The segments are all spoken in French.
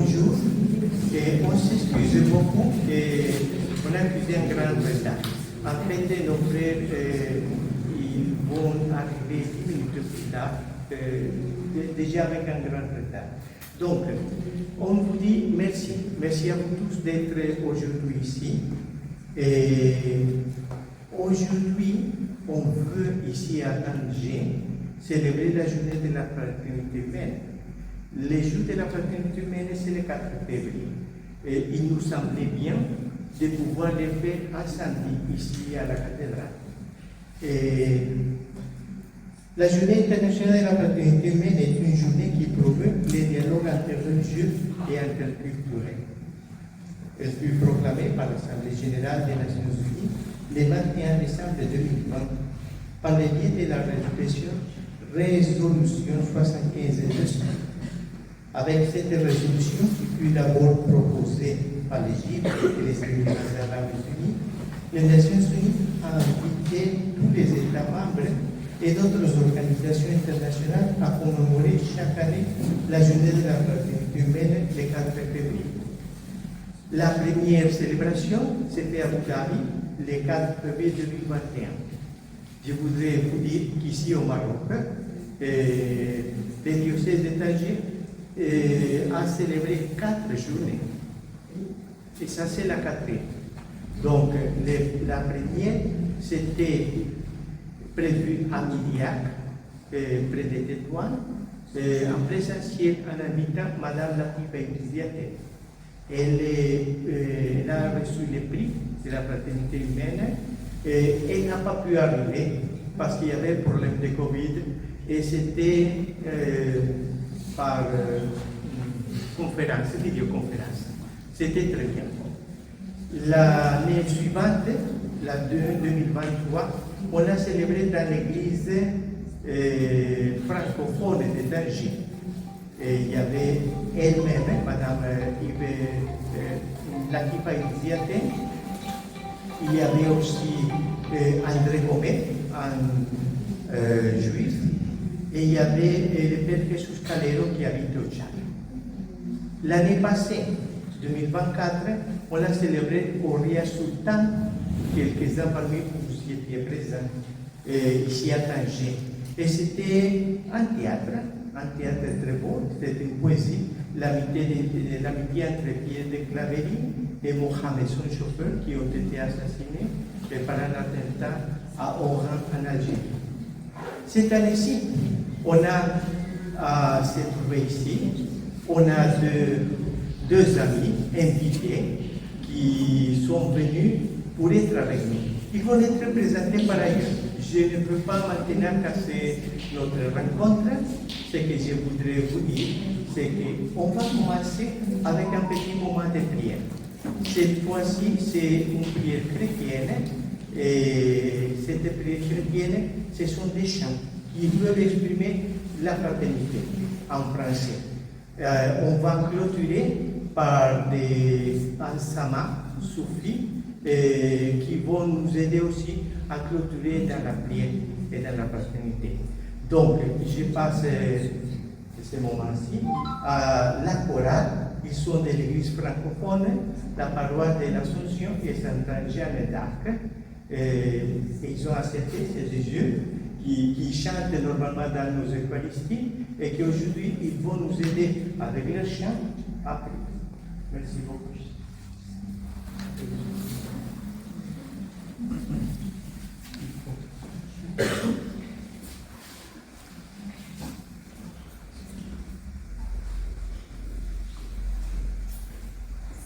bonjour. Et on s'excuse beaucoup et on a accusé un grand retard. En fait, nos frères, ils vont arriver 10 minutes plus tard, déjà avec un grand retard. Donc, on vous dit merci. Merci à vous tous d'être aujourd'hui ici. Et aujourd'hui, on veut ici à Angers célébrer la journée de la fraternité humaine. Les jours de la fraternité humaine, c'est le 4 février. Et il nous semblait bien de pouvoir les faire ensemble ici à la cathédrale. Et la journée internationale de la fraternité humaine est une journée qui promeut les dialogues interreligieux et interculturels. Elle fut proclamée par l'Assemblée générale des Nations unies le 21 décembre 2020 par le biais de la résolution 75-200. Avec cette résolution qui fut d'abord proposée par l'Égypte et les Émirats arabes unis, les Nations unies ont invité tous les États membres et d'autres organisations internationales à commémorer chaque année la journée de la fraternité humaine le 4 février. La première célébration s'est faite à Abu Dhabi le 4 février 2021. Je voudrais vous dire qu'ici au Maroc, le diocèse de Tanger a célébré 4 journées. Et ça, c'est la 4e. Donc, la première, c'était prévu à Midiac, près de Tétouan, en présentiel en invitant Madame Latifa Iziaté. Elle a reçu le prix de la fraternité humaine et elle n'a pas pu arriver parce qu'il y avait un problème de Covid et c'était par conférence, vidéoconférence. C'était très bien. L'année suivante, la 2023, on a célébré dans l'église francophone de Tanger. Et il y avait elle-même, Madame Latifa Iziaté. Il y avait aussi André Gomet, un juif. Et il y avait le père Jesus Calero qui habite au Tchad. L'année passée, 2024, on l'a célébré au Ria Sultan. Quelques-uns parmi vous y étiez présents, ici à Tanger. Et c'était un théâtre très beau, c'était une poésie, l'amitié entre Pierre de Claverie et Mohamed, son chauffeur, qui ont été assassinés par un attentat à Oran, en Algérie. Cette année-ci, on a se trouvé ici, on a deux amis invités qui sont venus pour être avec nous. Ils vont être présentés par ailleurs. Je ne peux pas maintenant casser notre rencontre. Ce que je voudrais vous dire, c'est qu'on va commencer avec un petit moment de prière. Cette fois-ci, c'est une prière chrétienne. Et cette prière chrétienne, ce sont des chants qui veulent exprimer la fraternité en français. On va clôturer par des ensammas soufis qui vont nous aider aussi à clôturer dans la prière et dans la fraternité. Donc, je passe ce moment-ci à la chorale. Ils sont de l'église francophone, la paroisse de l'Assomption et Sainte-Jeanne d'Arc. Et ils ont accepté ces yeux qui chantent normalement dans nos Eucharisties et qu'aujourd'hui ils vont nous aider avec leur chant à prier. Merci beaucoup.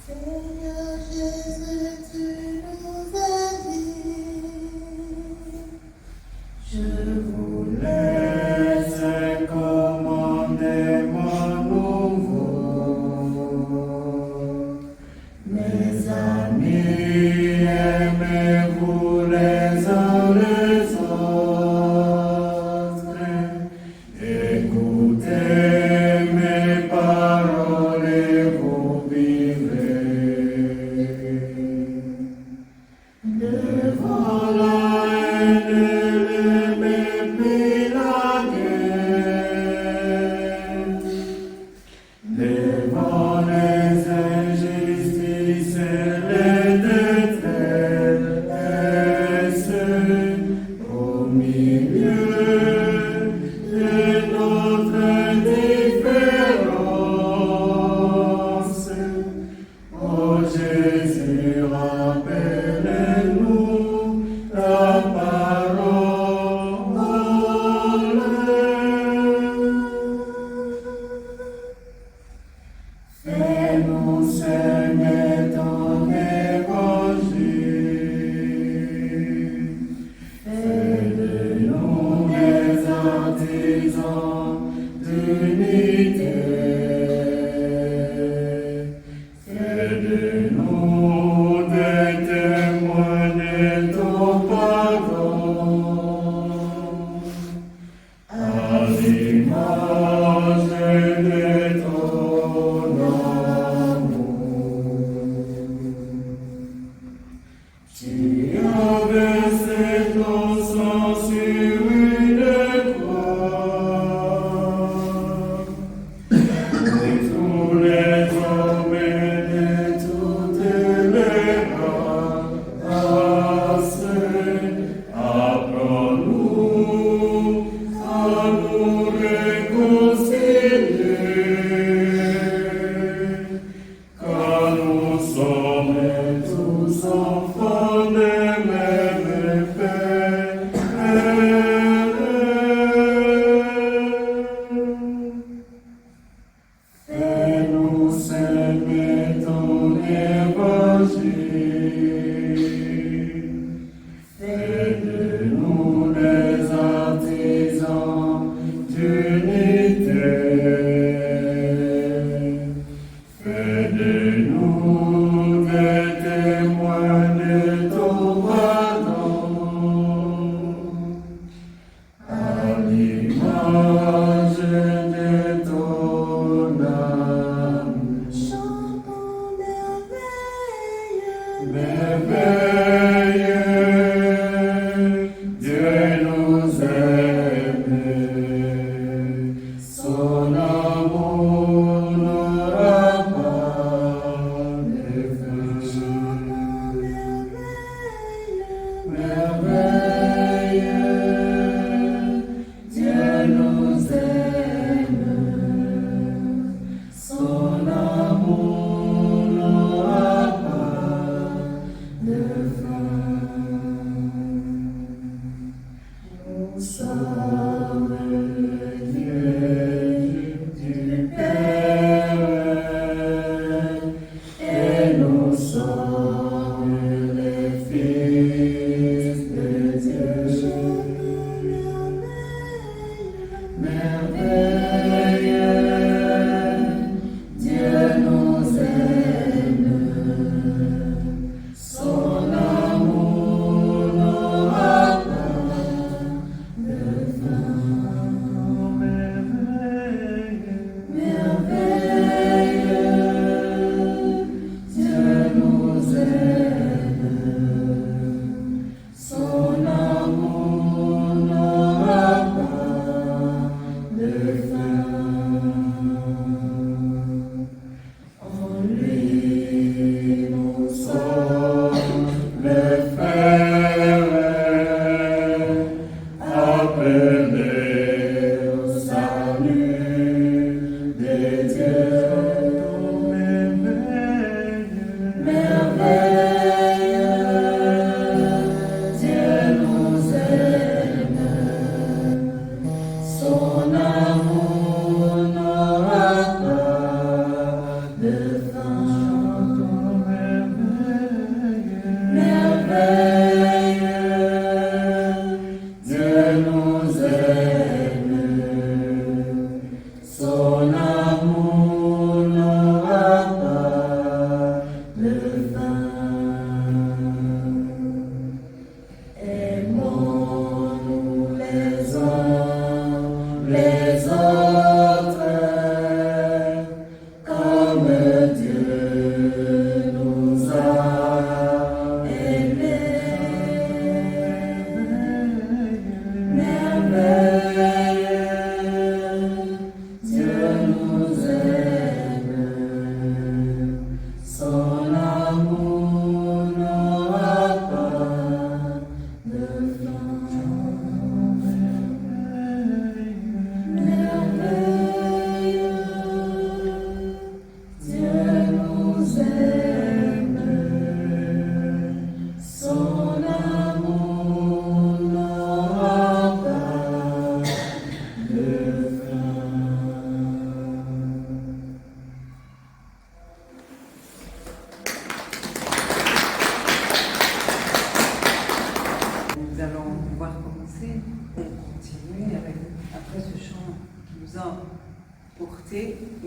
Seigneur Jésus, tu nous as dit, je vous laisse un commandement nouveau, mes amis.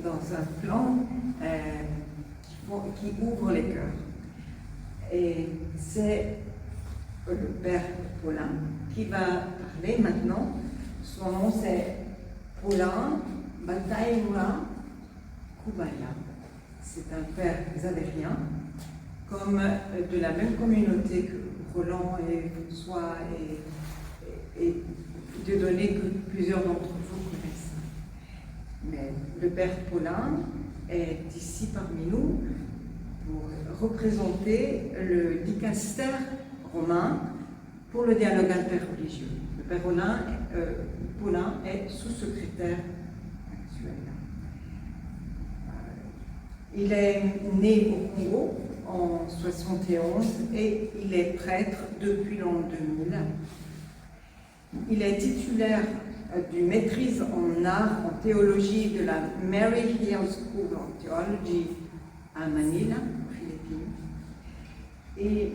dans un plan qui ouvre les cœurs. Et c'est le père Paulin qui va parler maintenant. Son nom c'est Paulin Bataïwa Kubaya, c'est un père zadérien, comme de la même communauté que Roland et François et Dieudonné, que plusieurs d'entre vous connaissent. Mais le père Paulin est ici parmi nous pour représenter le dicaster romain pour le dialogue interreligieux. Le père Paulin est sous-secrétaire actuel. Il est né au Congo en 71 et il est prêtre depuis l'an 2000. Il est titulaire d'une maîtrise en art, en théologie de la Mary Hill School of Theology à Manila, aux Philippines. Et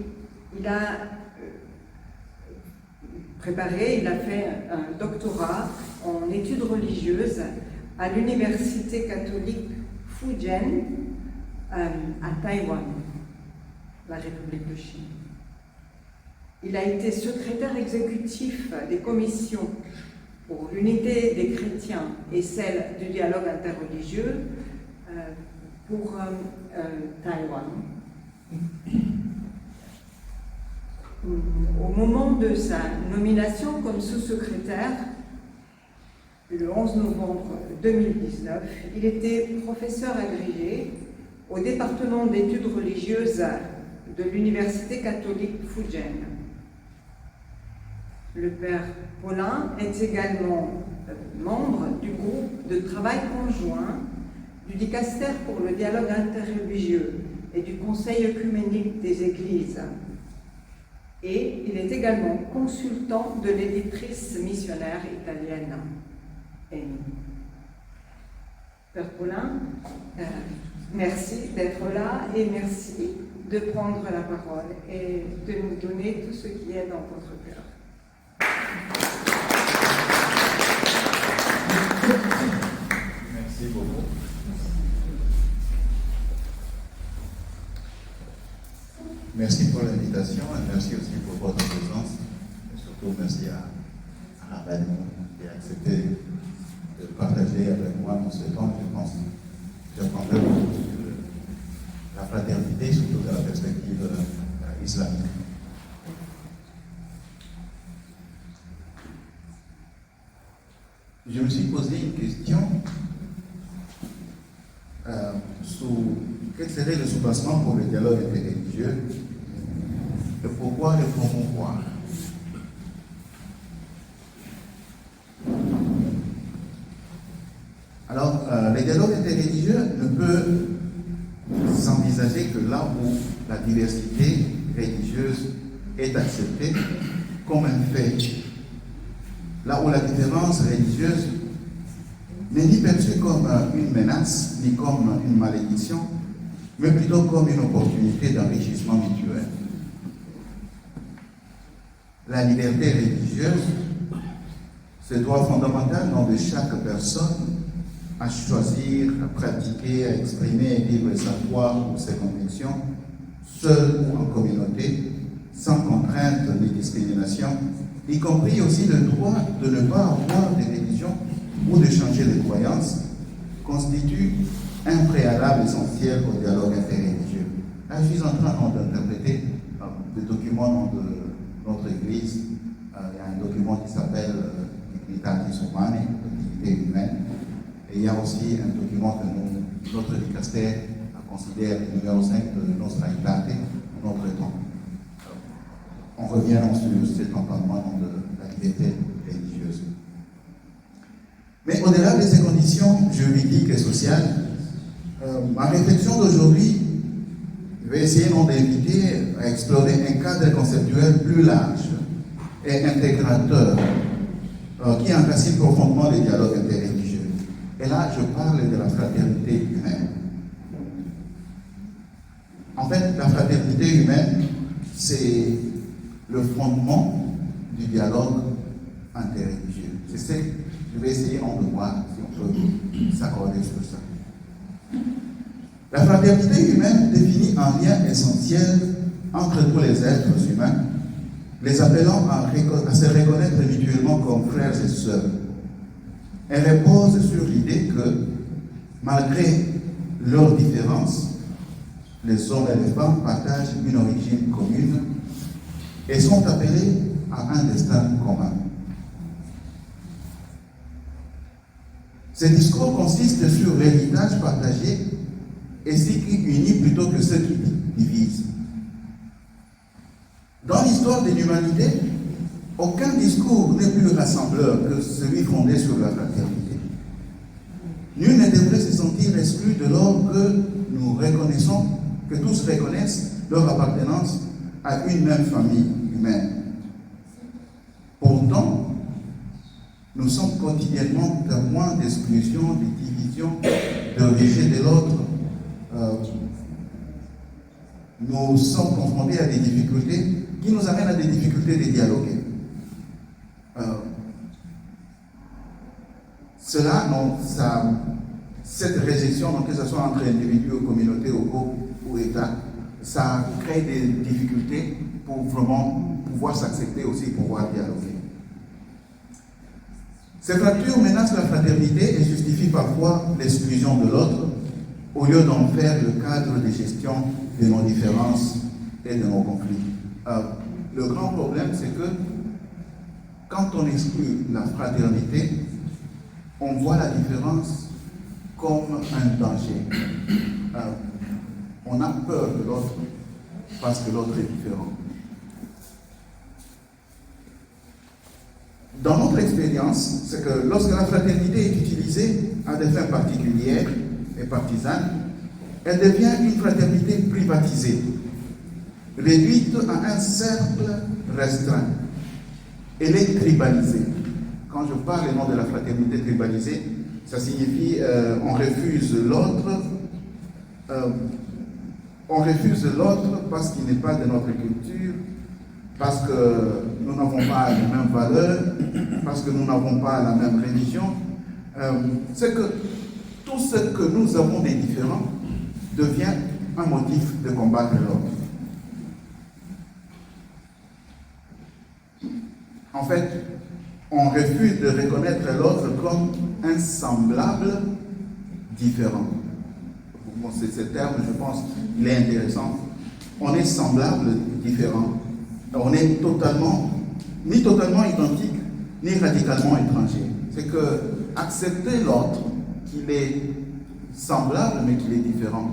il a il a fait un doctorat en études religieuses à l'université catholique Fujian à Taïwan, la République de Chine. Il a été secrétaire exécutif des commissions pour l'unité des chrétiens et celle du dialogue interreligieux pour Taïwan. Au moment de sa nomination comme sous-secrétaire, le 11 novembre 2019, il était professeur agrégé au département d'études religieuses de l'université catholique Fujian. Le père Paulin est également membre du groupe de travail conjoint du dicaster pour le dialogue interreligieux et du Conseil œcuménique des Églises. Et il est également consultant de l'éditrice missionnaire italienne Eni. Père Paulin, merci d'être là et merci de prendre la parole et de nous donner tout ce qui est dans votre cœur. Merci beaucoup. Merci pour l'invitation et merci aussi pour votre présence. Et surtout, merci à la reine qui a accepté de partager avec moi dans ce temps. Je pense que j'apprendrai beaucoup de la fraternité, surtout de la perspective islamique. Je me suis posé une question sur quel serait le soubassement pour le dialogue interreligieux et pourquoi le promouvoir. Alors, le dialogue interreligieux ne peut s'envisager que là où la diversité religieuse est acceptée comme un fait. Là où la différence religieuse n'est ni perçue comme une menace, ni comme une malédiction, mais plutôt comme une opportunité d'enrichissement mutuel. La liberté religieuse, ce droit fondamental de chaque personne à choisir, à pratiquer, à exprimer et vivre sa foi ou ses convictions, seul ou en communauté, sans contrainte ni discrimination, y compris aussi le droit de ne pas avoir de religion ou de changer de croyance, constitue un préalable essentiel au dialogue interreligieux. Là, je suis en train d'interpréter des documents de notre Église. Il y a un document qui s'appelle Dignitatis Humanae, dignité humaine. Et il y a aussi un document que notre dicaster considère le numéro 5 de Nostra Aetate, notre temps. On revient sur cet entendement de la liberté religieuse. Mais au-delà de ces conditions juridiques et sociales, ma réflexion d'aujourd'hui, je vais essayer d'inviter à explorer un cadre conceptuel plus large et intégrateur qui enracine profondément les dialogues interreligieux. Et là, je parle de la fraternité humaine. En fait, la fraternité humaine, c'est le fondement du dialogue interreligieux. C'est ce que je vais essayer de voir si on peut s'accorder sur ça. La fraternité humaine définit un lien essentiel entre tous les êtres humains, les appelant à se reconnaître mutuellement comme frères et sœurs. Elle repose sur l'idée que, malgré leurs différences, les hommes et les femmes partagent une origine commune et sont appelés à un destin commun. Ce discours consiste sur l'héritage partagé et ce qui unit plutôt que ce qui divise. Dans l'histoire de l'humanité, aucun discours n'est plus rassembleur que celui fondé sur la fraternité. Nul ne devrait se sentir exclu de lors que nous reconnaissons, que tous reconnaissent leur appartenance à une même famille humaine. Pourtant, nous sommes quotidiennement témoins d'exclusion, de division, de rejet de l'autre. Nous sommes confrontés à des difficultés qui nous amènent à des difficultés de dialoguer. Cette réjection, donc que ce soit entre individus, ou communautés, ou groupes, ou États, ça crée des difficultés pour vraiment pouvoir s'accepter aussi, pouvoir dialoguer. Ces fractures menacent la fraternité et justifient parfois l'exclusion de l'autre, au lieu d'en faire le cadre de gestion de nos différences et de nos conflits. Le grand problème, c'est que quand on exclut la fraternité, on voit la différence comme un danger. On a peur de l'autre parce que l'autre est différent. Dans notre expérience, c'est que lorsque la fraternité est utilisée à des fins particulières et partisanes, elle devient une fraternité privatisée, réduite à un cercle restreint. Elle est tribalisée. Quand je parle de la fraternité tribalisée, ça signifie on refuse l'autre parce qu'il n'est pas de notre culture, parce que nous n'avons pas les mêmes valeurs, parce que nous n'avons pas la même religion. C'est que tout ce que nous avons des différents devient un motif de combattre l'autre. En fait, on refuse de reconnaître l'autre comme un semblable différent. Bon, ce terme, je pense, il est intéressant. On est semblable différent. On est ni totalement identique, ni radicalement étranger. C'est que accepter l'autre, qu'il est semblable, mais qu'il est différent.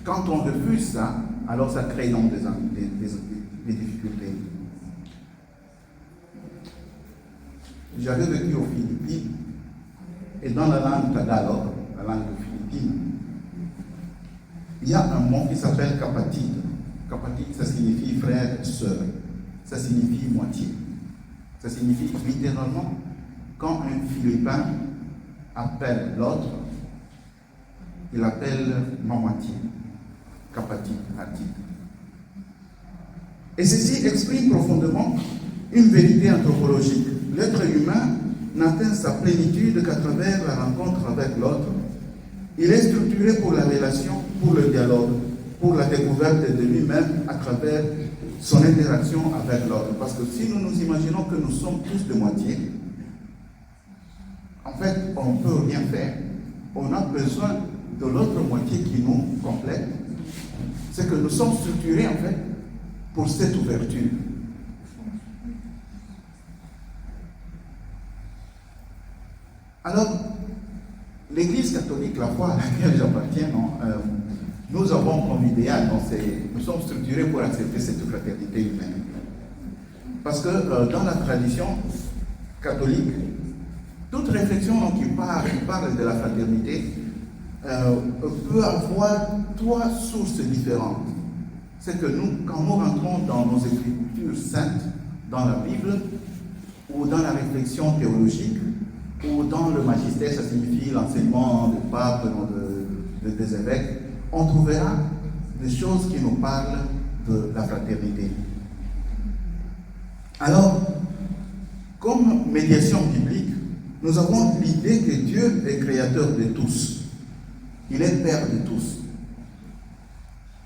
Quand on refuse ça, alors ça crée donc des difficultés. J'avais vécu aux Philippines, et dans la langue tagalog, la langue de Philippines, il y a un mot qui s'appelle kapatid. Kapatid, ça signifie frère, sœur. Ça signifie moitié. Ça signifie littéralement, quand un Philippin appelle l'autre, il appelle ma moitié. Kapatid, atid. Et ceci exprime profondément une vérité anthropologique. L'être humain n'atteint sa plénitude qu'à travers la rencontre avec l'autre. Il est structuré pour la relation, pour le dialogue, pour la découverte de lui-même à travers son interaction avec l'autre. Parce que si nous nous imaginons que nous sommes tous de moitié, en fait, on ne peut rien faire. On a besoin de l'autre moitié qui nous complète. C'est que nous sommes structurés, en fait, pour cette ouverture. Alors, l'Église catholique, la foi à laquelle j'appartiens, nous avons comme idéal, nous sommes structurés pour accepter cette fraternité humaine. Parce que dans la tradition catholique, toute réflexion qui parle de la fraternité peut avoir trois sources différentes. C'est que nous, quand nous rentrons dans nos écritures saintes, dans la Bible, ou dans la réflexion théologique, ou dans le magistère, ça signifie l'enseignement des papes, des évêques, on trouvera des choses qui nous parlent de la fraternité. Alors, comme médiation biblique, nous avons l'idée que Dieu est créateur de tous. Il est Père de tous.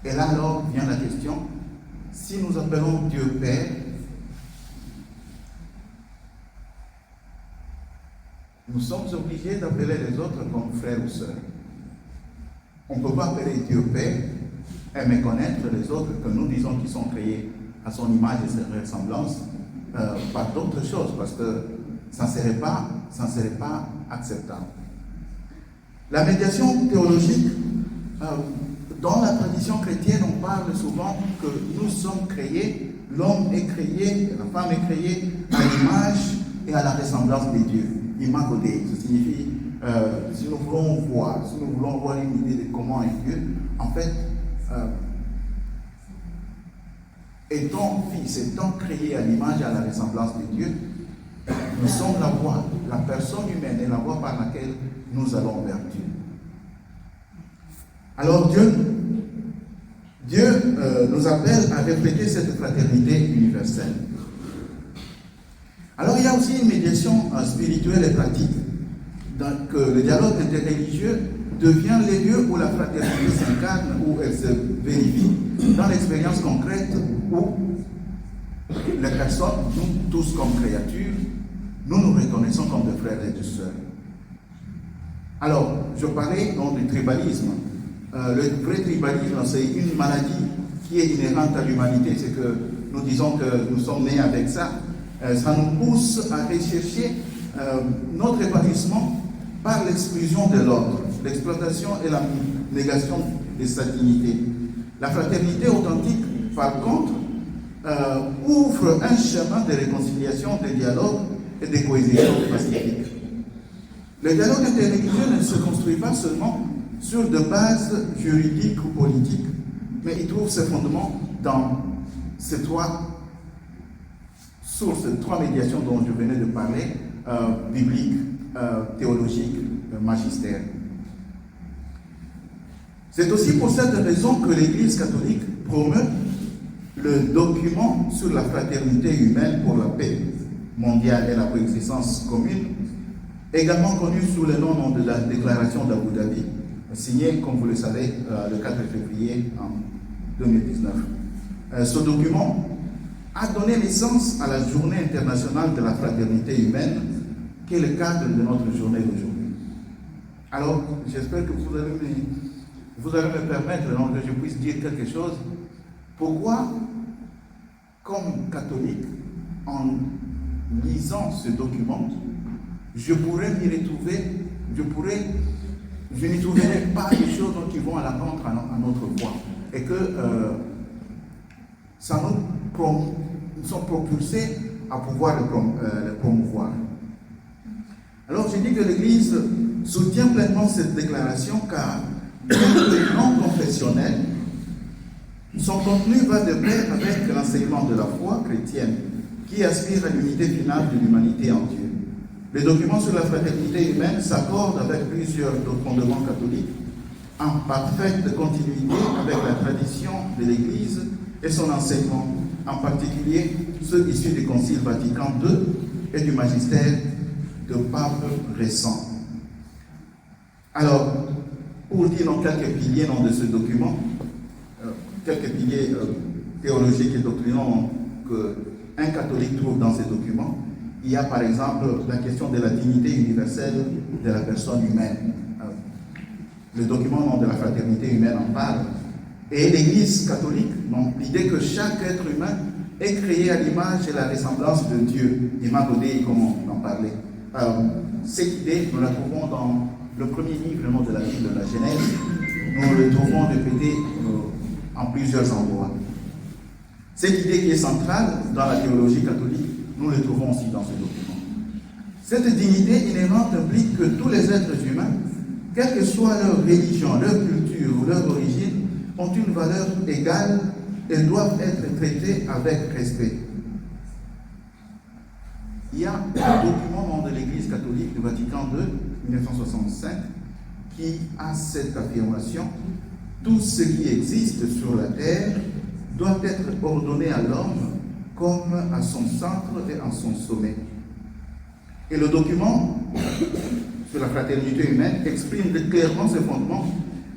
Et là alors vient la question, si nous appelons Dieu Père, nous sommes obligés d'appeler les autres comme frères ou sœurs. On ne peut pas appeler Dieu Père et méconnaître les autres que nous disons qui sont créés à son image et ses ressemblances par d'autres choses, parce que ça ne serait pas acceptable. La médiation théologique, dans la tradition chrétienne, on parle souvent que nous sommes créés, l'homme est créé, la femme est créée à l'image et à la ressemblance de Dieu. Imago Dei, ça signifie, si nous voulons voir une idée de comment est Dieu, en fait, étant fils, étant créé à l'image et à la ressemblance de Dieu, nous sommes la voie, la personne humaine est la voie par laquelle nous allons vers Dieu. Alors Dieu nous appelle à refléter cette fraternité universelle. Alors il y a aussi une médiation spirituelle et pratique. Donc le dialogue interreligieux devient les lieux où la fraternité s'incarne, où elle se vérifie dans l'expérience concrète où les personnes, nous tous comme créatures, nous nous reconnaissons comme des frères et des sœurs. Alors, je parlais donc du tribalisme. Le vrai tribalisme, c'est une maladie qui est inhérente à l'humanité. C'est que nous disons que nous sommes nés avec ça. Ça nous pousse à rechercher notre épanouissement par l'exclusion de l'autre, l'exploitation et la négation de sa dignité. La fraternité authentique, par contre, ouvre un chemin de réconciliation, de dialogue et de cohésion pacifique. Le dialogue interreligieux ne se construit pas seulement sur des bases juridiques ou politiques, mais il trouve ses fondements dans ces trois sources, ces trois médiations dont je venais de parler, biblique, théologique, magistère. C'est aussi pour cette raison que l'Église catholique promeut le document sur la fraternité humaine pour la paix mondiale et la coexistence commune, également connu sous le nom de la Déclaration d'Abu Dhabi, signée, comme vous le savez, le 4 février en 2019. Ce document a donné naissance à la Journée internationale de la fraternité humaine, qui est le cadre de notre journée d'aujourd'hui. Alors, j'espère que vous allez me permettre donc, que je puisse dire quelque chose. Pourquoi, comme catholique, en lisant ce document, je pourrais m'y retrouver, je n'y trouverai pas des choses qui vont à l'encontre à notre voie, et que ça nous sont propulsés à pouvoir le promouvoir. Alors je dis que l'Église soutient pleinement cette déclaration car, bien que non confessionnel, son contenu va de pair avec l'enseignement de la foi chrétienne qui aspire à l'unité finale de l'humanité en Dieu. Le document sur la fraternité humaine s'accorde avec plusieurs autres fondements catholiques en parfaite continuité avec la tradition de l'Église et son enseignement, en particulier ceux issus du Concile Vatican II et du magistère de papes récents. Alors, pour dire dans quelques piliers de ce document, quelques piliers théologiques et doctrinaux qu'un catholique trouve dans ces documents, il y a par exemple la question de la dignité universelle de la personne humaine. Le document de la fraternité humaine en parle. Et l'Église catholique, donc l'idée que chaque être humain est créé à l'image et la ressemblance de Dieu, Imago Dei, comme on en parlait. Cette idée, nous la trouvons dans le premier livre de la Bible, de la Genèse. Nous le trouvons répété en plusieurs endroits. Cette idée qui est centrale dans la théologie catholique, nous le trouvons aussi dans ce document. Cette dignité inhérente implique que tous les êtres humains, quelle que soit leur religion, leur culture ou leur origine, ont une valeur égale et doivent être traités avec respect. Il y a un document de l'Église catholique du Vatican II, 1965, qui a cette affirmation: tout ce qui existe sur la terre doit être ordonné à l'homme comme à son centre et à son sommet. Et le document sur la fraternité humaine exprime clairement ce fondement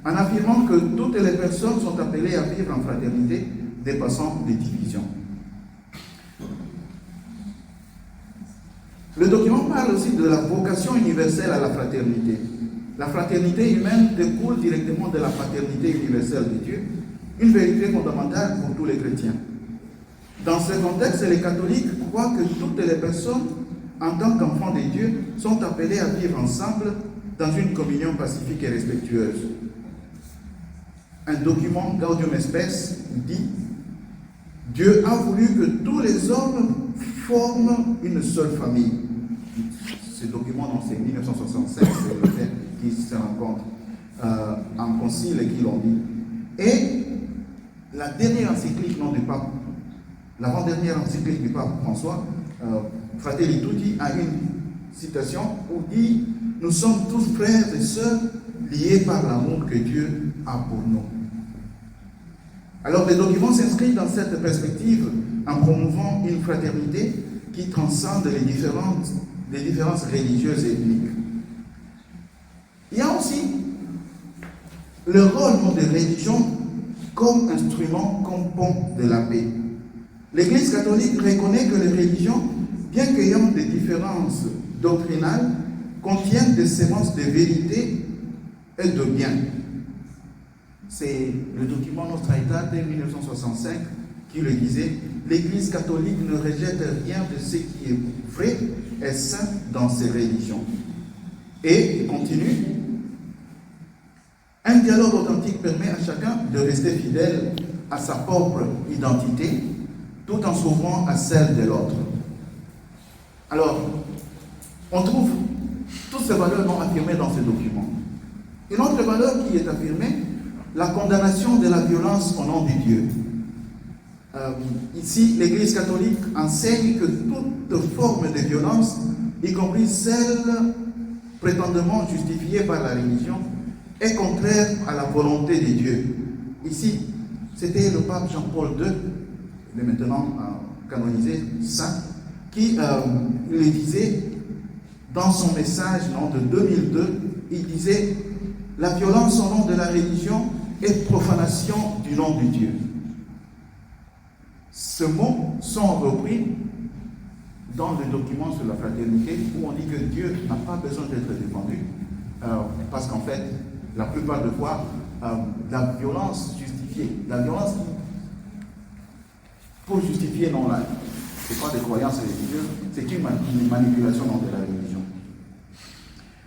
en affirmant que toutes les personnes sont appelées à vivre en fraternité, dépassant les divisions. Le document parle aussi de la vocation universelle à la fraternité. La fraternité humaine découle directement de la fraternité universelle de Dieu, une vérité fondamentale pour tous les chrétiens. Dans ce contexte, les catholiques croient que toutes les personnes, en tant qu'enfants de Dieu, sont appelées à vivre ensemble dans une communion pacifique et respectueuse. Un document Gaudium Spes dit « Dieu a voulu que tous les hommes forment une seule famille ». Ce document, c'est 1967, c'est le fait qui se rencontrent en concile et qui l'ont dit. Et la dernière encyclique du pape, l'avant-dernière encyclique du pape François, Fratelli Tutti, a une citation où dit « Nous sommes tous frères et sœurs liés par l'amour que Dieu a pour nous ». Alors les documents s'inscrivent dans cette perspective en promouvant une fraternité qui transcende les différences religieuses et ethniques. Il y a aussi le rôle des religions comme instrument, comme pont de la paix. L'Église catholique reconnaît que les religions, bien qu'ayant des différences doctrinales, contiennent des sémences de vérité et de bien. C'est le document Nostra Aetate de 1965 qui le disait. L'Église catholique ne rejette rien de ce qui est vrai et saint dans ses religions. Et il continue. Un dialogue authentique permet à chacun de rester fidèle à sa propre identité, tout en s'ouvrant à celle de l'autre. Alors, on trouve toutes ces valeurs non affirmées dans ces documents. Une autre valeur qui est affirmée, la condamnation de la violence au nom de Dieu. Ici, l'Église catholique enseigne que toute forme de violence, y compris celle prétendument justifiée par la religion, est contraire à la volonté de Dieu. Ici, c'était le pape Jean-Paul II, il est maintenant canonisé, saint, qui le disait dans son message de 2002, il disait « La violence au nom de la religion est profanation du nom de Dieu ». Ces mots sont repris dans le document sur la fraternité où on dit que Dieu n'a pas besoin d'être défendu parce qu'en fait, la plupart des fois, la violence justifiée, la violence pour justifier non là, ce n'est pas des croyances religieuses, c'est une manipulation non de la religion.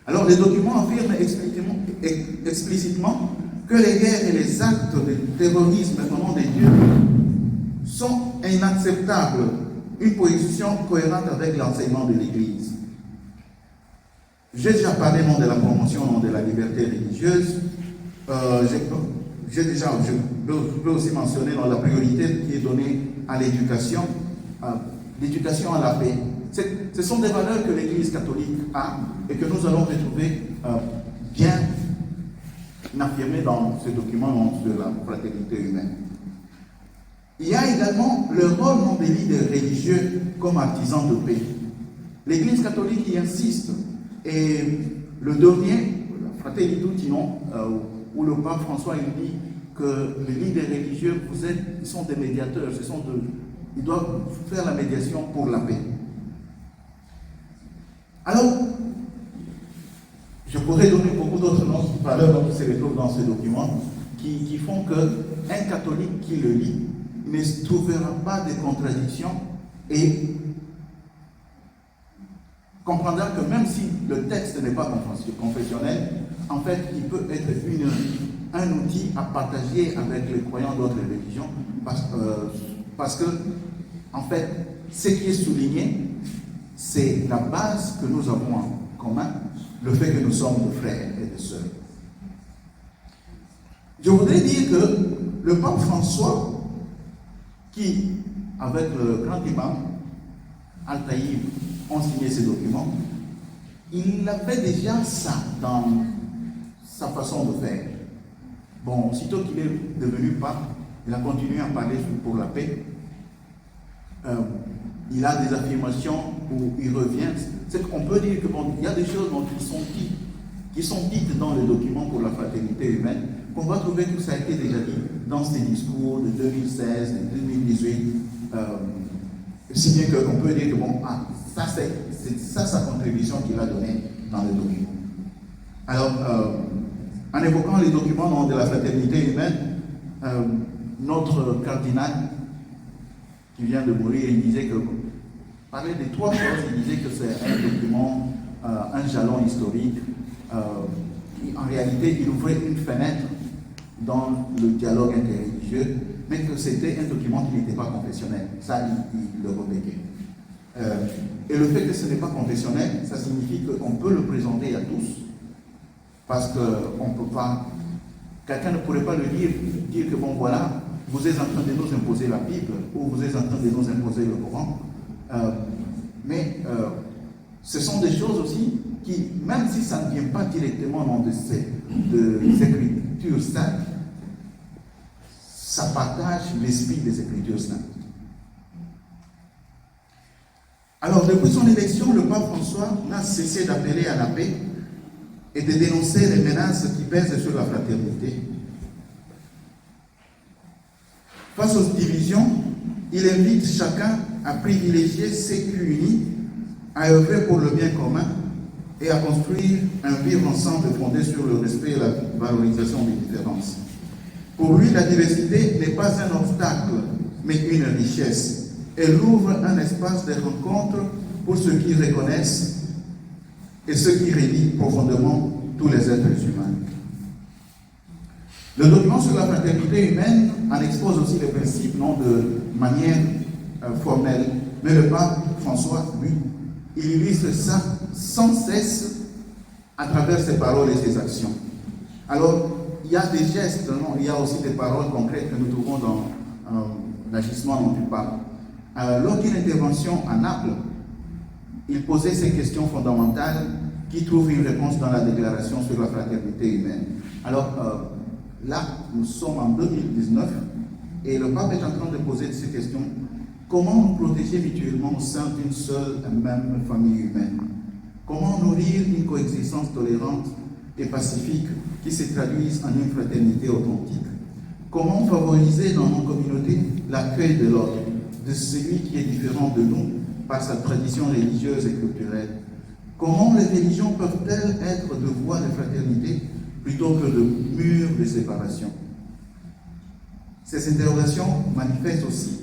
Alors les documents affirment explicitement que les guerres et les actes de terrorisme au nom de Dieu sont inacceptables, une position cohérente avec l'enseignement de l'Église. J'ai déjà parlé de la promotion de la liberté religieuse. Je peux aussi mentionner la priorité qui est donnée à l'éducation à la paix. Ce sont des valeurs que l'Église catholique a et que nous allons retrouver bien affirmées dans ce document sur la fraternité humaine. Il y a également le rôle des leaders religieux comme artisans de paix. L'Église catholique y insiste. Et le dernier, Fratelli Tutti, où le pape François il dit que les leaders religieux, ils sont des médiateurs, ils doivent faire la médiation pour la paix. Alors, je pourrais donner beaucoup d'autres valeurs qui se retrouvent dans ce document, qui font qu'un catholique qui le lit ne trouvera pas de contradictions et comprendra que même si le texte n'est pas confessionnel, en fait, il peut être un outil à partager avec les croyants d'autres religions parce que, en fait, ce qui est souligné, c'est la base que nous avons en commun, le fait que nous sommes des frères et des sœurs. Je voudrais dire que le pape François, qui, avec le grand imam Al-Taïb, ont signé ces documents, il avait déjà ça dans sa façon de faire. Bon, aussitôt qu'il est devenu pape, il a continué à parler pour la paix. Il a des affirmations où il revient. C'est qu'on peut dire qu'il y a des choses qui sont dites dans les documents pour la fraternité humaine, qu'on va trouver que ça a été déjà dit dans ses discours de 2016, de 2018. Si bien qu'on peut dire que Ça, c'est ça sa contribution qu'il a donnée dans le document. Alors, en évoquant les documents de la fraternité humaine, notre cardinal qui vient de mourir, il disait que, parlait de trois choses, il disait que c'est un document, un jalon historique, qui en réalité il ouvrait une fenêtre dans le dialogue interreligieux, mais que c'était un document qui n'était pas confessionnel. Ça, il le revendiquait. Et le fait que ce n'est pas confessionnel, ça signifie qu'on peut le présenter à tous, parce qu'on ne peut pas, quelqu'un ne pourrait pas le dire que bon voilà, vous êtes en train de nous imposer la Bible, ou vous êtes en train de nous imposer le Coran. Mais ce sont des choses aussi qui, même si ça ne vient pas directement de ces Écritures saintes, ça partage l'esprit des Écritures saintes. Alors, depuis son élection, le pape François n'a cessé d'appeler à la paix et de dénoncer les menaces qui pèsent sur la fraternité. Face aux divisions, il invite chacun à privilégier ceux qui unissent, à œuvrer pour le bien commun et à construire un vivre ensemble fondé sur le respect et la valorisation des différences. Pour lui, la diversité n'est pas un obstacle, mais une richesse. Elle ouvre un espace de rencontre pour ceux qui reconnaissent et ceux qui relient profondément tous les êtres humains. Le document sur la fraternité humaine en expose aussi les principes, non de manière formelle, mais le pape François, lui, il illustre ça sans cesse à travers ses paroles et ses actions. Alors, il y a des gestes, non, il y a aussi des paroles concrètes que nous trouvons dans l'agissement dont tu parles. Lors d'une intervention à Naples, il posait ces questions fondamentales qui trouvent une réponse dans la déclaration sur la fraternité humaine. Alors, là, nous sommes en 2019 et le pape est en train de poser ces questions. Comment nous protéger mutuellement au sein d'une seule et même famille humaine? Comment nourrir une coexistence tolérante et pacifique qui se traduise en une fraternité authentique? Comment favoriser dans nos communautés l'accueil de l'autre, de celui qui est différent de nous par sa tradition religieuse et culturelle? Comment les religions peuvent-elles être de voies de fraternité plutôt que de murs de séparation? Ces interrogations manifestent aussi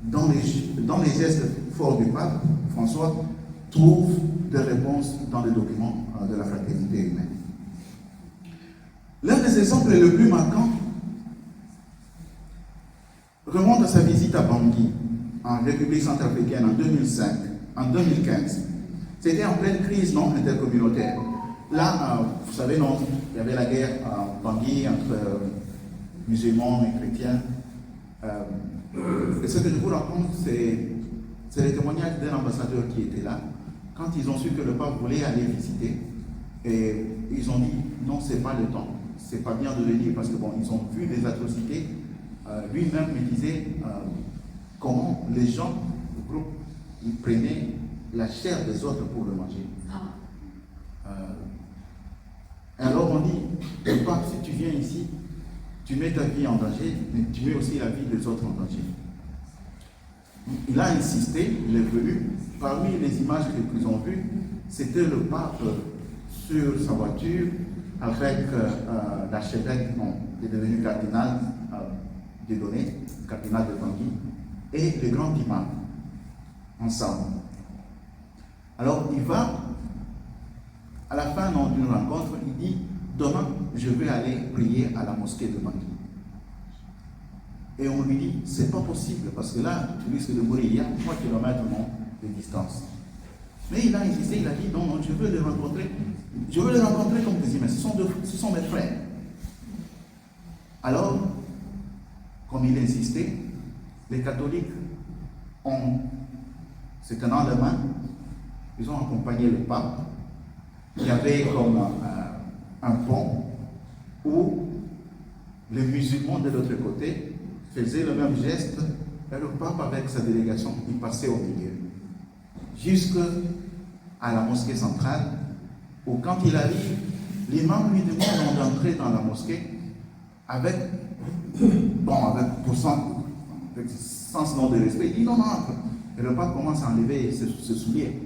dans les gestes forts du pape François, trouvent des réponses dans les documents de la fraternité humaine. L'un des exemples les plus marquants remonte à sa visite à Bangui, en République centrafricaine, en 2015. C'était en pleine crise non intercommunautaire. Là, vous savez, non, il y avait la guerre à Bangui entre musulmans et chrétiens. Et ce que je vous raconte, c'est le témoignage d'un ambassadeur qui était là. Quand ils ont su que le pape voulait aller visiter, et ils ont dit non, c'est pas le temps, c'est pas bien de venir parce que bon, ils ont vu des atrocités. Lui-même me disait comment les gens, le groupe, ils prenaient la chair des autres pour le manger. Alors on dit, le pape, si tu viens ici, tu mets ta vie en danger, mais tu mets aussi la vie des autres en danger. Il a insisté, il est venu. Parmi les images qu'ils ont vues, c'était le pape sur sa voiture avec l'archevêque, qui est devenu cardinal Dieudonné, cardinal de Bangui, et le grand imam, ensemble. Alors il va, à la fin d'une rencontre, il dit, demain, je vais aller prier à la mosquée de Bangui. Et on lui dit, c'est pas possible, parce que là, tu risques de mourir, il y a 3 km de distance. Mais il a insisté, il a dit, non, je veux les rencontrer comme des humains, ce sont mes frères. Alors, comme il insistait, les catholiques ont, se tenant la main, ils ont accompagné le pape. Il y avait comme un pont où les musulmans de l'autre côté faisaient le même geste et le pape avec sa délégation, il passait au milieu. Jusqu'à la mosquée centrale où quand il arrive, l'imam lui demande d'entrer dans la mosquée avec sens non de respect. Il dit non, Et le pape commence à enlever ses souliers.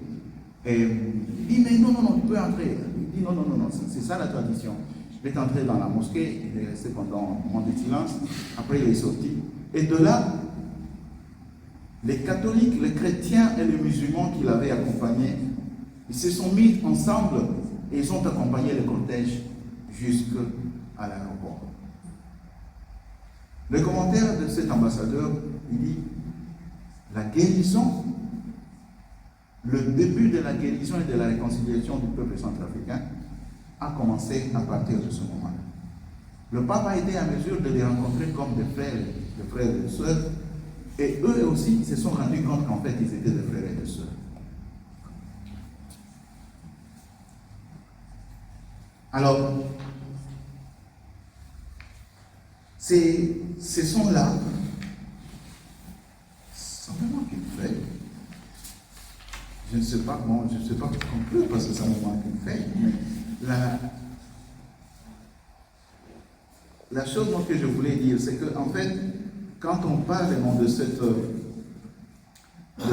Et il dit, mais non, tu peux entrer. Il dit, non, c'est ça la tradition. Il est entré dans la mosquée, il est resté pendant un moment de silence, après il est sorti. Et de là, les catholiques, les chrétiens et les musulmans qui l'avaient accompagné, ils se sont mis ensemble et ils ont accompagné le cortège jusqu'à l'aéroport. Le commentaire de cet ambassadeur, il dit, la guérison, le début de la guérison et de la réconciliation du peuple centrafricain a commencé à partir de ce moment-là. Le pape a été à mesure de les rencontrer comme des frères et des sœurs, et eux aussi se sont rendus compte qu'en fait ils étaient des frères et des sœurs. Alors, ce sont là simplement une feuille. Je ne sais pas conclure parce que ça me manque une feuille, mais la chose que je voulais dire, c'est que en fait, quand on parle de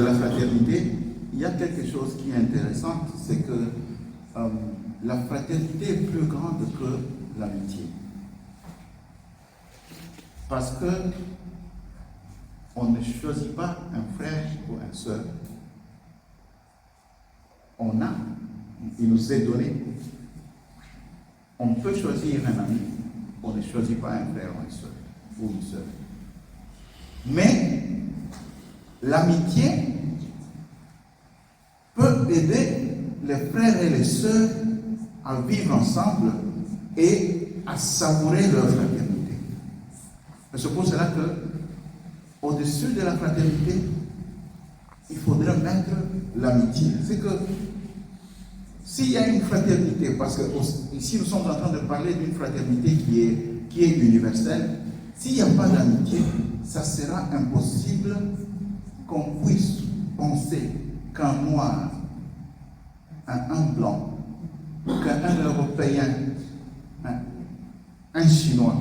la fraternité, il y a quelque chose qui est intéressant, c'est que la fraternité est plus grande que l'amitié. Parce que on ne choisit pas un frère ou une sœur. Il nous est donné. On peut choisir un ami, on ne choisit pas un frère ou une sœur. Mais l'amitié peut aider les frères et les sœurs à vivre ensemble et à savourer leur fraternité. C'est pour cela que, au-dessus de la fraternité, il faudrait mettre l'amitié. C'est que s'il y a une fraternité, parce que ici nous sommes en train de parler d'une fraternité qui est universelle, s'il n'y a pas d'amitié, ça sera impossible qu'on puisse penser qu'un noir, un blanc, qu'un européen, un chinois,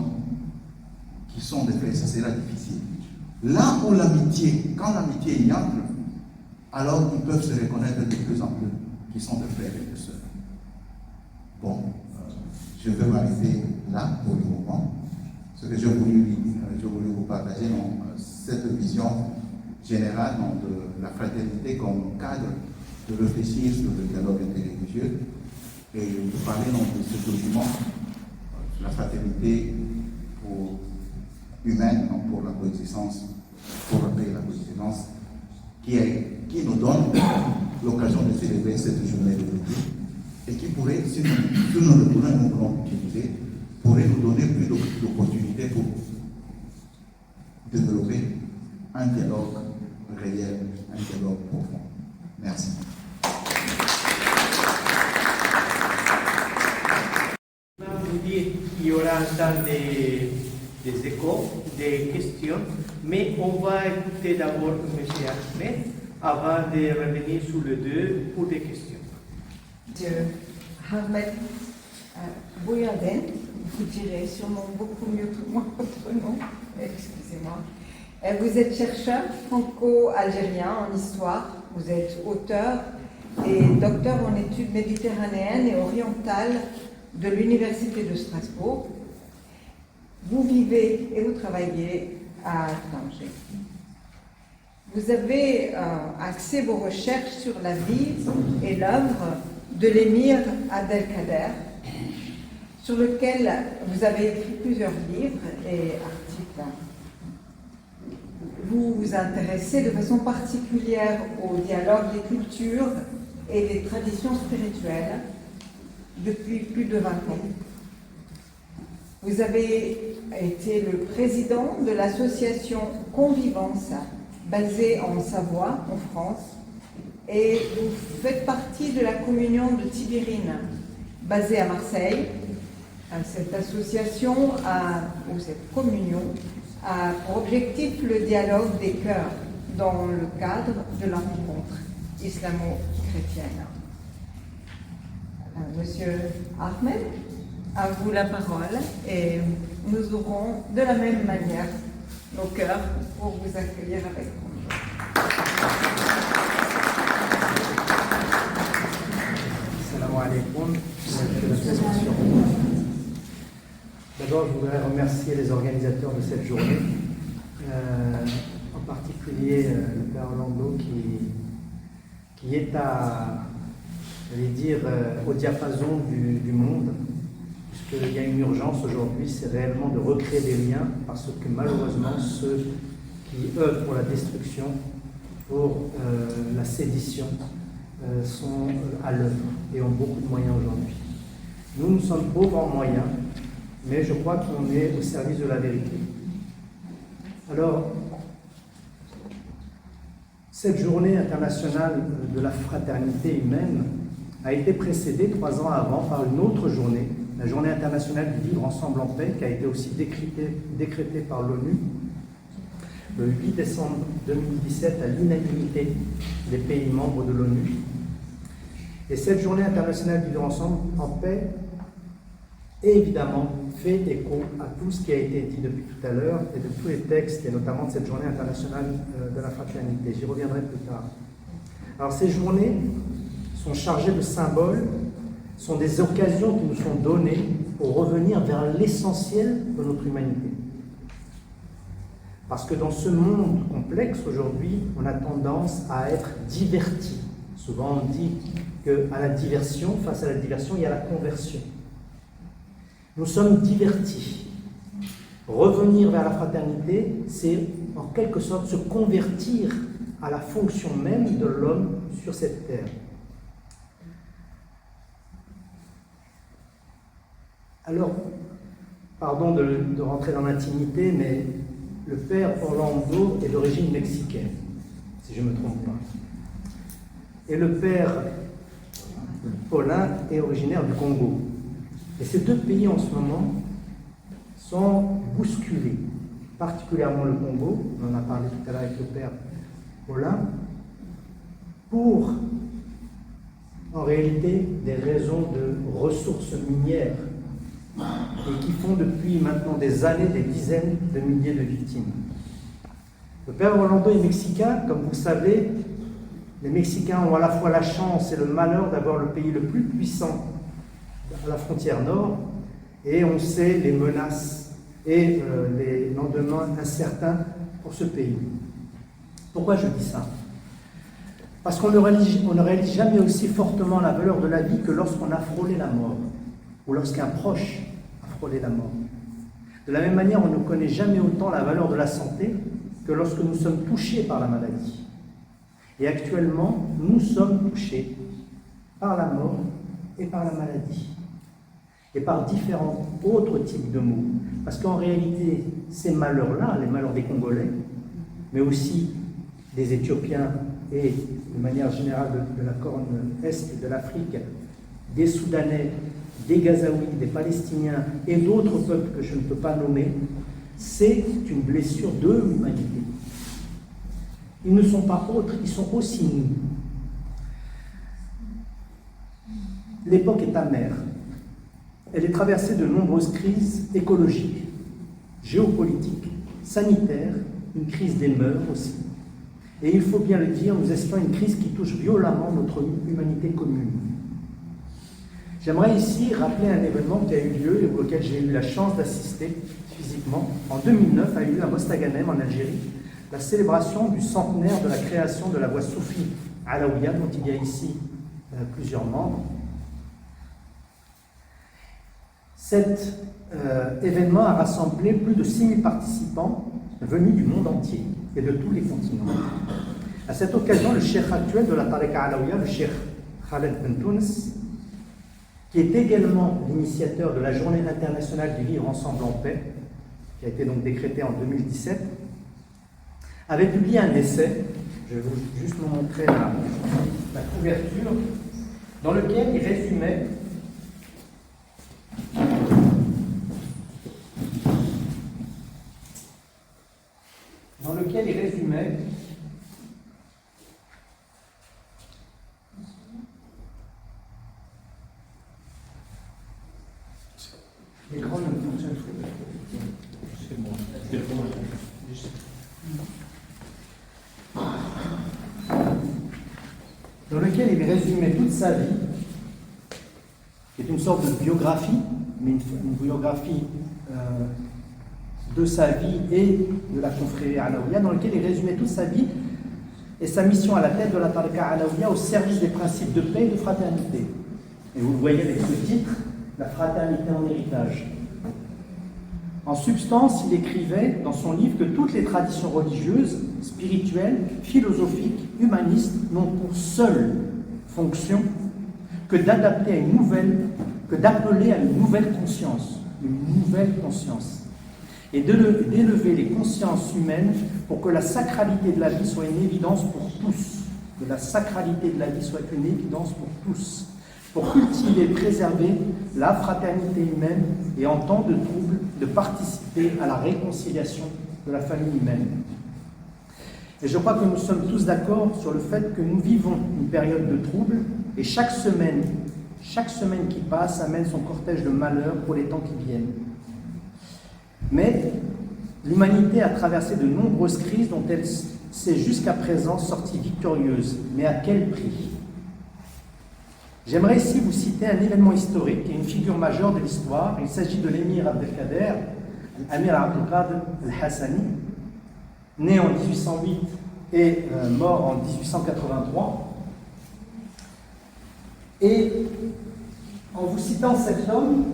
qui sont des frères, ça sera difficile. Là où l'amitié, quand l'amitié y entre, alors ils peuvent se reconnaître de plus en plus qu'ils sont des frères et des sœurs. Bon, je vais m'arrêter là pour le moment. Ce que je voulais vous partager dans cette vision générale de la fraternité comme cadre de réfléchir sur le dialogue interreligieux et vous parler de ce document, la fraternité humaine pour la coexistence, pour la paix et la coexistence, qui nous donne l'occasion de célébrer cette journée d'aujourd'hui et qui pourrait, si nous le pourrons utiliser, pourrait nous donner plus d'opportunités pour développer un dialogue réel, un dialogue profond. Merci. Vous dire qu'il y aura un temps des échos, des questions, mais on va écouter d'abord M. Ahmed avant de revenir sur le 2 pour des questions. Monsieur Ahmed Boyaden, vous direz sûrement beaucoup mieux que moi votre nom, excusez-moi. Vous êtes chercheur franco-algérien en histoire, vous êtes auteur et docteur en études méditerranéennes et orientales de l'Université de Strasbourg. Vous vivez et vous travaillez à Tanger. Vous avez axé vos recherches sur la vie et l'œuvre de l'émir Abdelkader, sur lequel vous avez écrit plusieurs livres et articles. Vous vous intéressez de façon particulière au dialogue des cultures et des traditions spirituelles depuis plus de 20 ans. Vous avez été le président de l'association Convivence, basée en Savoie, en France, et vous faites partie de la communion de Tibérine, basée à Marseille. Cette association ou cette communion a pour objectif le dialogue des cœurs dans le cadre de la rencontre islamo-chrétienne. Monsieur Ahmed, à vous la parole et nous aurons de la même manière nos cœurs pour vous accueillir avec confiance. D'abord, je voudrais remercier les organisateurs de cette journée, en particulier le Père Orlando qui est j'allais dire, au diapason du monde, puisqu'il y a une urgence aujourd'hui, c'est réellement de recréer des liens, parce que malheureusement, ceux qui œuvrent pour la destruction, pour la sédition, sont à l'œuvre et ont beaucoup de moyens aujourd'hui. Nous sommes pauvres en moyens, mais je crois qu'on est au service de la vérité. Alors, cette journée internationale de la fraternité humaine a été précédée 3 ans avant par une autre journée, la journée internationale du vivre ensemble en paix, qui a été aussi décrétée par l'ONU le 8 décembre 2017 à l'unanimité des pays membres de l'ONU. Et cette journée internationale du vivre ensemble en paix évidemment fait écho à tout ce qui a été dit depuis tout à l'heure et de tous les textes, et notamment de cette journée internationale de la fraternité. J'y reviendrai plus tard. Alors ces journées sont chargées de symboles, sont des occasions qui nous sont données pour revenir vers l'essentiel de notre humanité. Parce que dans ce monde complexe aujourd'hui, on a tendance à être diverti. Souvent on dit qu'à la diversion, face à la diversion, il y a la conversion. Nous sommes divertis. Revenir vers la fraternité, c'est en quelque sorte se convertir à la fonction même de l'homme sur cette terre. Alors, pardon de rentrer dans l'intimité, mais le père Orlando est d'origine mexicaine, si je ne me trompe pas. Et le père Paulin est originaire du Congo. Et ces deux pays en ce moment sont bousculés, particulièrement le Congo, on en a parlé tout à l'heure avec le père Paulin, pour en réalité des raisons de ressources minières et qui font depuis maintenant des années des dizaines de milliers de victimes. Le père Orlando est mexicain, comme vous le savez. Les Mexicains ont à la fois la chance et le malheur d'avoir le pays le plus puissant à la frontière nord, et on sait les menaces et les lendemains incertains pour ce pays. Pourquoi je dis ça? Parce qu'on ne réalise jamais aussi fortement la valeur de la vie que lorsqu'on a frôlé la mort, ou lorsqu'un proche a frôlé la mort. De la même manière, on ne connaît jamais autant la valeur de la santé que lorsque nous sommes touchés par la maladie. Et actuellement, nous sommes touchés par la mort et par la maladie, et par différents autres types de maux. Parce qu'en réalité, ces malheurs-là, les malheurs des Congolais, mais aussi des Éthiopiens et de manière générale de la corne est de l'Afrique, des Soudanais, des Gazaouis, des Palestiniens et d'autres peuples que je ne peux pas nommer, c'est une blessure de l'humanité. Ils ne sont pas autres, ils sont aussi nous. L'époque est amère. Elle est traversée de nombreuses crises écologiques, géopolitiques, sanitaires, une crise des mœurs aussi. Et il faut bien le dire, nous assistons à une crise qui touche violemment notre humanité commune. J'aimerais ici rappeler un événement qui a eu lieu et auquel j'ai eu la chance d'assister physiquement. En 2009 a eu lieu à Mostaganem, en Algérie, la célébration du centenaire de la création de la voie soufie alaouia, dont il y a ici plusieurs membres. Cet événement a rassemblé plus de 6000 participants venus du monde entier et de tous les continents. À cette occasion, le cheikh actuel de la Tariqa alaouia, le cheikh Khaled Ben Tounes, qui est également l'initiateur de la Journée internationale du vivre ensemble en paix, qui a été donc décrétée en 2017, avait publié un essai, je vais vous juste vous montrer la couverture, dans lequel il résumait l'écran ne fonctionne pas. C'est bon. Dans lequel il résumait toute sa vie, qui est une sorte de biographie, mais une biographie de sa vie et de la confrérie alaouia, dans lequel il résumait toute sa vie et sa mission à la tête de la tariqa alaouia au service des principes de paix et de fraternité. Et vous le voyez avec ce titre, la fraternité en héritage. En substance, il écrivait dans son livre que toutes les traditions religieuses, spirituelles, philosophiques, humanistes n'ont pour seule fonction que d'adapter à une nouvelle, que d'appeler à une nouvelle conscience, et d'élever les consciences humaines pour que la sacralité de la vie soit une évidence pour tous, que la sacralité de la vie soit une évidence pour tous, pour cultiver et préserver la fraternité humaine et en temps de trouble, de participer à la réconciliation de la famille humaine. Et je crois que nous sommes tous d'accord sur le fait que nous vivons une période de trouble et chaque semaine qui passe amène son cortège de malheur pour les temps qui viennent. Mais l'humanité a traversé de nombreuses crises dont elle s'est jusqu'à présent sortie victorieuse. Mais à quel prix? J'aimerais ici vous citer un événement historique et une figure majeure de l'histoire. Il s'agit de l'émir Abdelkader, Amir Abdelkader al-Hassani, né en 1808 et mort en 1883. Et en vous citant cet homme,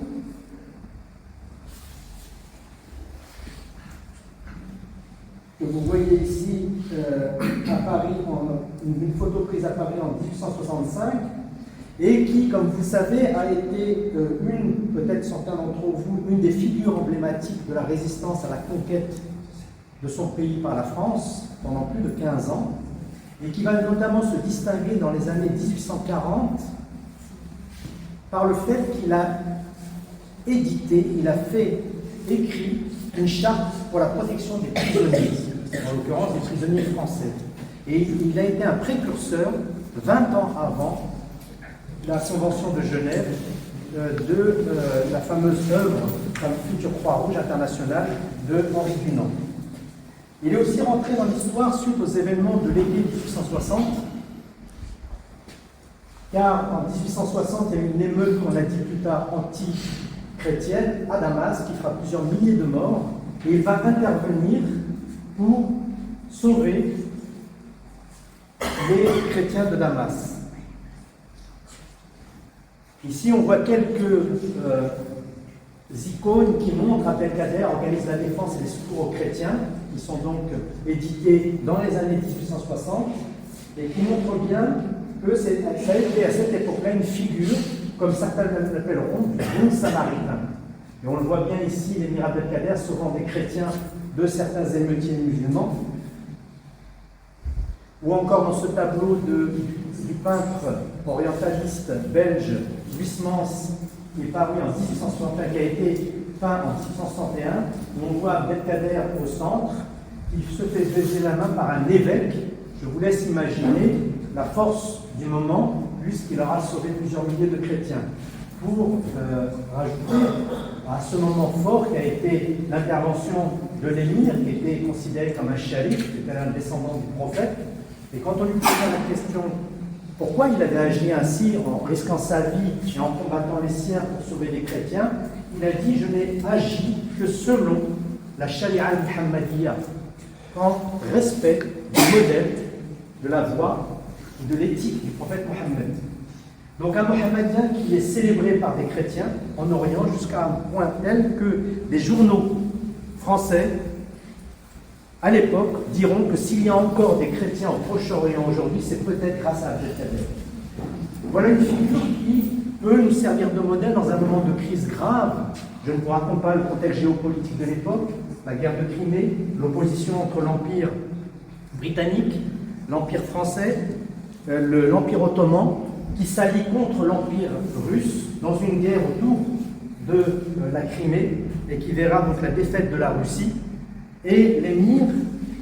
que vous voyez ici à Paris, une photo prise à Paris en 1865, et qui, comme vous savez, a été peut-être certains d'entre vous, une des figures emblématiques de la résistance à la conquête de son pays par la France pendant plus de 15 ans, et qui va notamment se distinguer dans les années 1840 par le fait qu'il a écrit une charte pour la protection des prisonniers, en l'occurrence des prisonniers français. Et il a été un précurseur, 20 ans avant la Convention de Genève, de la fameuse œuvre, la future Croix-Rouge internationale de Henri Dunant. Il est aussi rentré dans l'histoire suite aux événements de l'été 1860, car en 1860, il y a eu une émeute, qu'on a dit plus tard, anti-chrétienne à Damas, qui fera plusieurs milliers de morts, et il va intervenir pour sauver les chrétiens de Damas. Ici, on voit quelques icônes qui montrent Abdelkader organise la défense et les secours aux chrétiens, qui sont donc édités dans les années 1860, et qui montrent bien que ça a été à cette époque-là une figure, comme certains l'appelleront, du bon samaritain. Et on le voit bien ici, l'émir Abdelkader sauvant des chrétiens de certains émeutiers musulmans, ou encore dans ce tableau du peintre orientaliste belge Huysmans, qui est paru en 1861, qui a été peint en 1861, où on voit Abdelkader au centre, qui se fait baiser la main par un évêque. Je vous laisse imaginer la force du moment, puisqu'il aura sauvé plusieurs milliers de chrétiens. Pour rajouter à ce moment fort qui a été l'intervention de l'émir, qui était considéré comme un sharif, qui était un descendant du prophète, et quand on lui posait la question pourquoi il avait agi ainsi en risquant sa vie et en combattant les siens pour sauver les chrétiens, il a dit: je n'ai agi que selon la sharia al-Muhammadiyya, en respect du modèle, de la voie et de l'éthique du prophète Mohammed. Donc un Mohammedien qui est célébré par des chrétiens en Orient jusqu'à un point tel que des journaux français à l'époque diront que s'il y a encore des chrétiens au Proche-Orient aujourd'hui, c'est peut-être grâce à Abdelkader. Voilà une figure qui peut nous servir de modèle dans un moment de crise grave. Je ne vous raconte pas le contexte géopolitique de l'époque, la guerre de Crimée, l'opposition entre l'Empire britannique, l'Empire français, l'Empire ottoman, qui s'allie contre l'Empire russe dans une guerre autour de la Crimée et qui verra donc la défaite de la Russie. Et l'émir,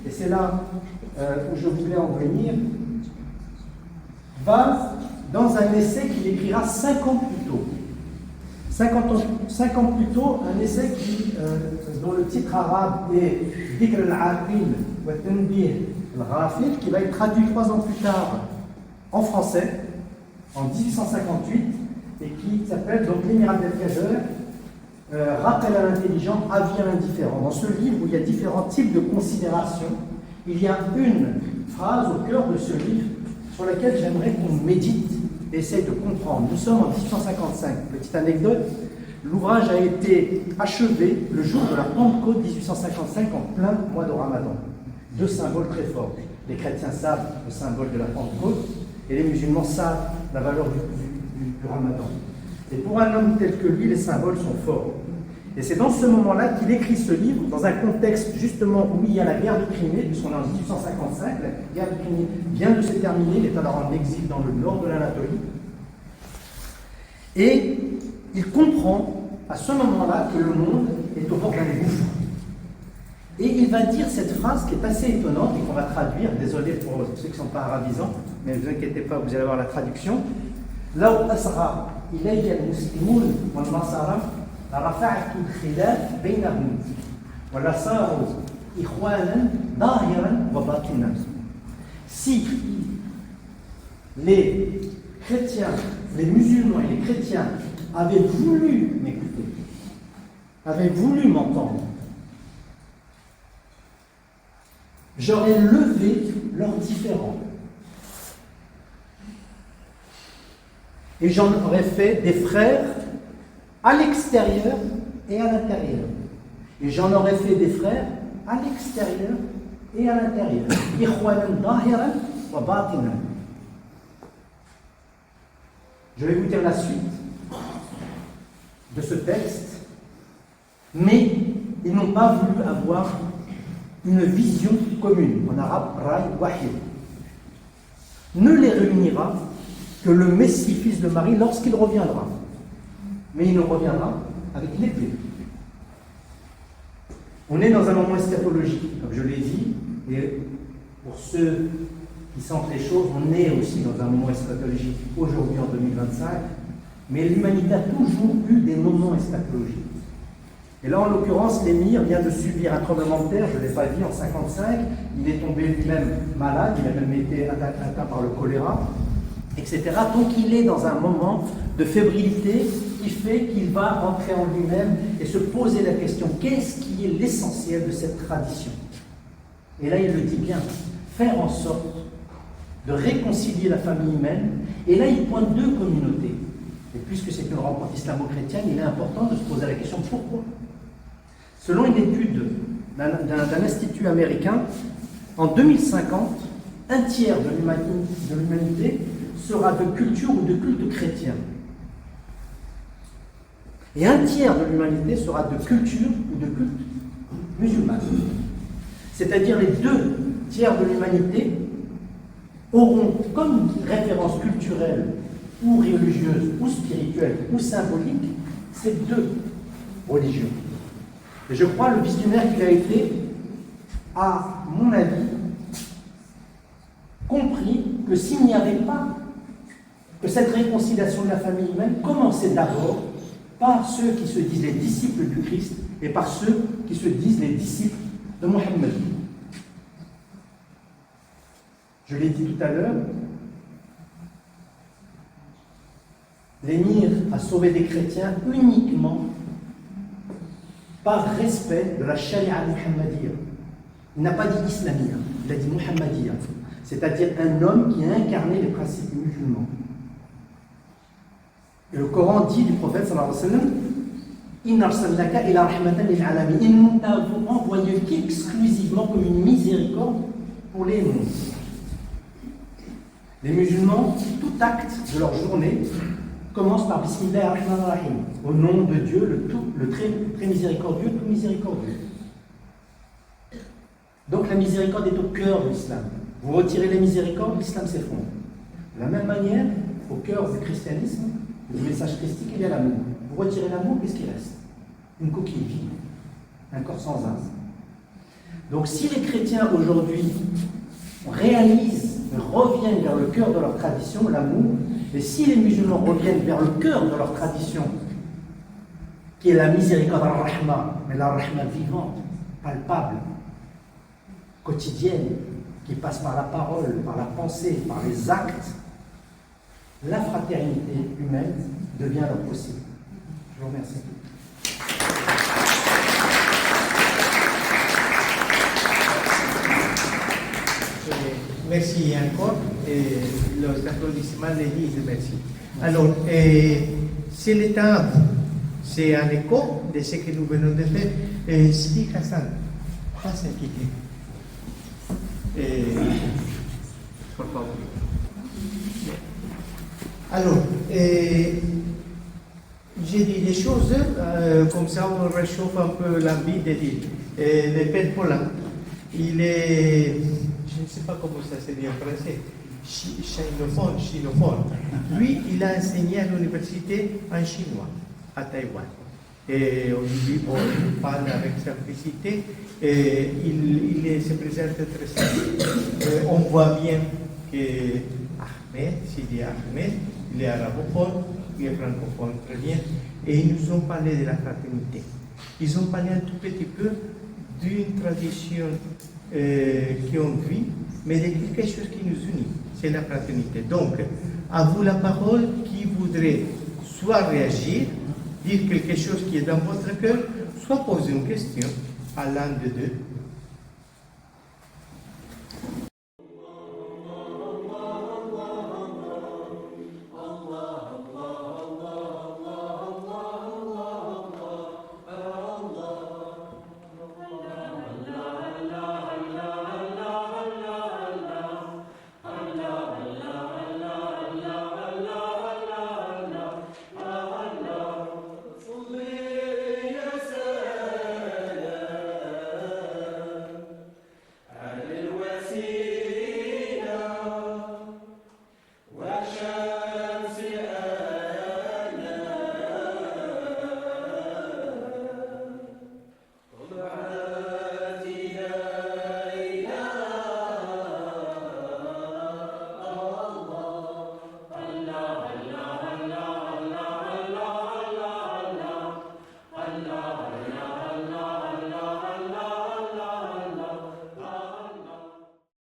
et c'est là où je voulais en venir, va dans un essai qu'il écrira 5 ans plus tôt. 5 ans plus tôt, un essai dont le titre arabe est Dhikr al-Aqil wa Tanbih al-Ghafil, qui va être traduit 3 ans plus tard en français, en 1858, et qui s'appelle donc l'émir Abdelkader, rappel à l'intelligent, avis à l'indifférent. Dans ce livre où il y a différents types de considérations, il y a une phrase au cœur de ce livre sur laquelle j'aimerais qu'on médite et essaye de comprendre. Nous sommes en 1855. Petite anecdote, l'ouvrage a été achevé le jour de la Pentecôte 1855 en plein mois de Ramadan. Deux symboles très forts. Les chrétiens savent le symbole de la Pentecôte et les musulmans savent la valeur du Ramadan. Et pour un homme tel que lui, les symboles sont forts. Et c'est dans ce moment-là qu'il écrit ce livre, dans un contexte justement où il y a la guerre de Crimée, puisqu'on est en 1855, la guerre de Crimée vient de se terminer, il est alors en exil dans le nord de l'Anatolie. Et il comprend à ce moment-là que le monde est au bord d'un gouffre. Et il va dire cette phrase qui est assez étonnante et qu'on va traduire, désolé pour ceux qui ne sont pas arabisants, mais ne vous inquiétez pas, vous allez avoir la traduction. Là où asra ilayya al-muslimun wal-nasara لرفعت الخلاف بينهم ولصاروا إخوانا ظاهرا وباطنا. Si les chrétiens, les musulmans et les chrétiens avaient voulu m'écouter, avaient voulu m'entendre, j'aurais levé leurs différends. Et j'en aurais fait des frères à l'extérieur et à l'intérieur. Et j'en aurais fait des frères à l'extérieur et à l'intérieur. Je vais vous dire la suite de ce texte, mais ils n'ont pas voulu avoir une vision commune. En arabe, Rai Wahid. Ne les réunira que le Messie, fils de Marie, lorsqu'il reviendra. Mais il nous reviendra avec l'épée. On est dans un moment eschatologique, comme je l'ai dit, et pour ceux qui sentent les choses, on est aussi dans un moment eschatologique aujourd'hui en 2025, mais l'humanité a toujours eu des moments eschatologiques. Et là, en l'occurrence, l'émir vient de subir un tremblement de terre, je ne l'ai pas dit, en 1955, il est tombé lui-même malade, il a même été atteint par le choléra, etc. Donc il est dans un moment de fébrilité qui fait qu'il va rentrer en lui-même et se poser la question, qu'est-ce qui est l'essentiel de cette tradition? Et là il le dit bien, faire en sorte de réconcilier la famille humaine. Et là il pointe deux communautés. Et puisque c'est une rencontre islamo-chrétienne, il est important de se poser la question pourquoi. Selon une étude d'un institut américain, en 2050, un tiers de l'humanité sera de culture ou de culte chrétien. Et un tiers de l'humanité sera de culture ou de culte musulman. C'est-à-dire les deux tiers de l'humanité auront comme référence culturelle ou religieuse ou spirituelle ou symbolique ces deux religions. Et je crois le visionnaire qu'il a été, à mon avis, compris que s'il n'y avait pas, que cette réconciliation de la famille humaine commençait d'abord par ceux qui se disent les disciples du Christ et par ceux qui se disent les disciples de Mohammed. Je l'ai dit tout à l'heure, l'émir a sauvé des chrétiens uniquement par respect de la charia muhammadiyya. Il n'a pas dit islamiyya, il a dit muhammadiyya, c'est-à-dire un homme qui a incarné les principes musulmans. Et le Coran dit du prophète sallallahu alayhi wa sallam, Inna arsalnaka ila rahmatan lil alamin. Et nous t'avons envoyé qu'exclusivement comme une miséricorde pour les mondes. Les musulmans, tout acte de leur journée commence par Bismillah ar-Rahman ar-Rahim, au nom de Dieu, le très miséricordieux, tout miséricordieux. Donc la miséricorde est au cœur de l'islam. Vous retirez la miséricorde, l'islam s'effondre. De la même manière, au cœur du christianisme, du message christique, il y a l'amour. Vous retirez l'amour, qu'est-ce qui reste? Une coquille vide, un corps sans âme. Donc si les chrétiens aujourd'hui réalisent, reviennent vers le cœur de leur tradition, l'amour, et si les musulmans reviennent vers le cœur de leur tradition, qui est la miséricorde ar-Rahma, mais la Rahma vivante, palpable, quotidienne, qui passe par la parole, par la pensée, par les actes, la fraternité humaine devient alors possible. Je vous remercie. merci encore. Les applaudissements les disent merci. Alors, c'est le temps à vous. C'est un écho de ce que nous venons de faire. Sidi Hassan, pas s'inquiéter. Por favor. Alors, j'ai dit des choses, comme ça on réchauffe un peu l'envie de dire. Le père Paulin, il est, je ne sais pas comment ça se dit en français, chinophone. Lui, il a enseigné à l'université en chinois, à Taïwan. Et aujourd'hui, bon, il parle avec simplicité, il se présente très simple. On voit bien que Ahmed, Sidi Ahmed, il est arabophone, il est francophone très bien, et ils nous ont parlé de la fraternité. Ils ont parlé un tout petit peu d'une tradition qu'on vit, mais de quelque chose qui nous unit, c'est la fraternité. Donc, à vous la parole, qui voudrait soit réagir, dire quelque chose qui est dans votre cœur, soit poser une question à l'un de deux.